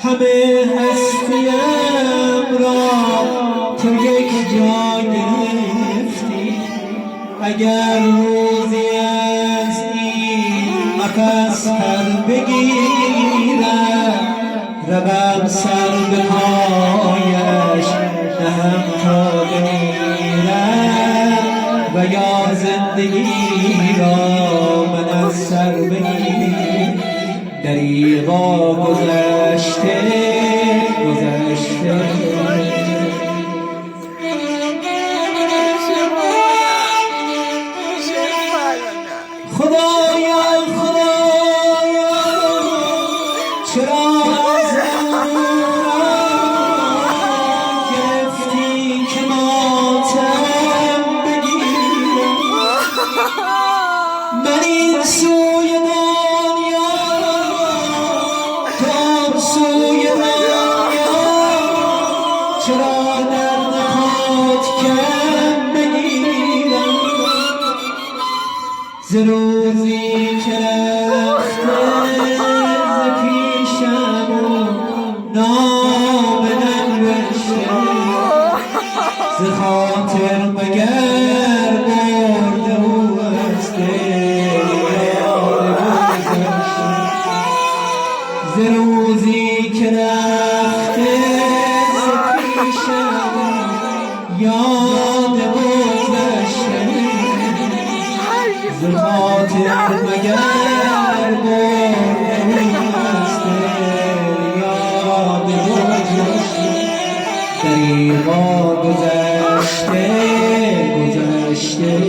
همه هستیم را تو یک جا گرفتی. اگر روزی از این قفس پر بگیرد روم سر به پایش نهم تا بمیرد و یا زندگی را من از سر بگیر. دریغا گذشته گذشته خدایا خدایا چرا از گرفتی که ماتم بگیرم. من این سوی دنیا تو سوی دنیا چرا درد خود کم بگیرم. ز روزی که رفته ز پیشم نام ننوشته ز خاطر مگر برده او از دل یاد گذشته. ز روزی که رفته ز پیشم یاد گذشته ز خاطر مگر برده از دل یاد گذشته. دریغا گذشته گذشته